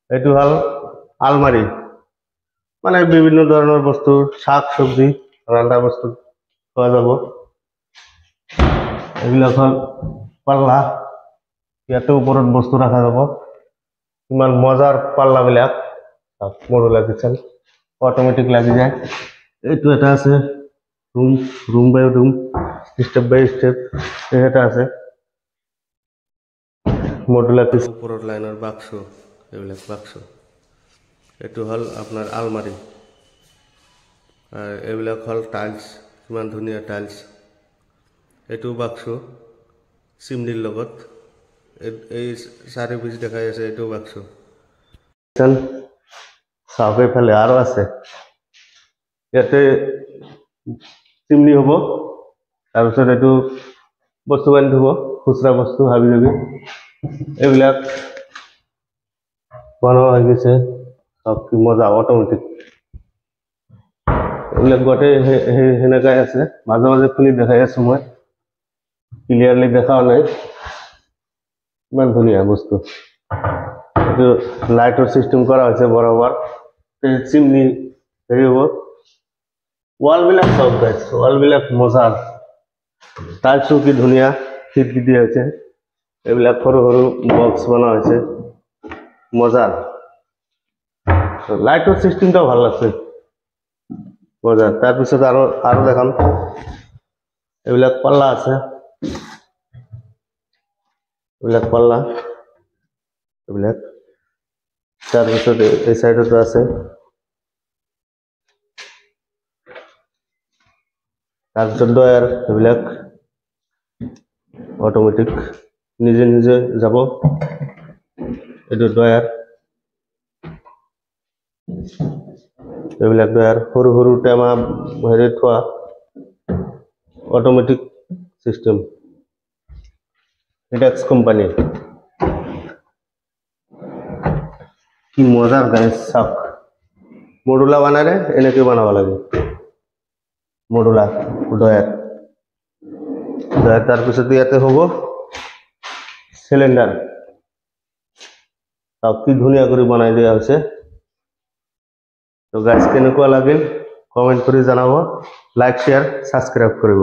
এইটো হল আলমাৰি, মানে বিভিন্ন ধৰণৰ বস্তু শাক সবজি ৰান্ধা বস্তু থোৱা যাব। এইবিলাক হল পাল্লা, ইয়াতে ওপৰত বস্তু ৰাখা যাব। ইমান মজাৰ পাল্লাবিলাক মডুলাৰ কিচেন অটোমেটিক লাগি যায়। এইটো এটা আছে ৰুম বাই ৰুম, স্টেপ বাই স্টেপ এটা আছে মডুলাৰ কিচেন। ওপৰৰ লাইনৰ বাক্স, এইবিলাক বাক্স। এইটো হল আপোনাৰ আলমাৰি, আৰু এইবিলাক হল টাইলছ, কিমান ধুনীয়া টাইলছ। এইটো বাক্স চিমনিৰ লগত, এই 4 পিচ দেখাই আছে, এইটো বাক্স। চাওক এইফালে আৰু আছে, ইয়াতে চিমনি হ'ব, তাৰপিছত এইটো বস্তু বান্ধি থব, খুচৰা বস্তু হাবি যাবি এইবিলাক বনোৱা হৈ গৈছে। চাওক কি মজা, অটোমেটিক। এইবিলাক গোটেই সেনেকাই আছে, মাজে মাজে খুলি দেখাই আছো মই, ক্লিয়াৰলি দেখাও নাই। ইমান ধুনীয়া বস্তু। এইটো লাইটৰ চিষ্টেম কৰা হৈছে বৰাবৰ, চিমনি হেৰি হ'ব। ওয়াল বিলাক সব গাইছ, ওয়াল বিলাক মজা, টাইলছও কি ধুনীয়া ফিট দিয়া হৈছে। এইবিলাক সৰু সৰু বক্স বনোৱা হৈছে, মজা। লাইটৰ সিস্টেমটাও ভাল লাগছে, মজা। তাৰপিছত আৰু দেখাম, এইবিলাক পাল্লা আছে, এইবিলাক পাল্লা, এইবিলাক। তাৰপিছত এই সাইডতো আছে, তাৰপিছত ডয়াৰ, এইবিলাক অটোমেটিক নিজে নিজে যাব। এইটো ডয়াৰ, এইবিলাক ডয়াৰ, সৰু সৰু টেমা হেৰি থোৱা, অটোমেটিক সিস্টেম, ইটেক্স কোম্পানী। কি মজাৰ গাইস, চাওক মডুলা বানালে এনেকে বানাব লাগে, মডুলা ডয়াৰ। তাৰপিছত ইয়াতে হ'ব সিলিন্ডাৰ, চাওক কি ধুনীয়া কৰি বনাই দিয়া হৈছে। তো গাইস কেনেকুৱা লাগিল কমেন্ট কৰি জনাব, লাইক শেয়াৰ সাবস্ক্ৰাইব কৰিব।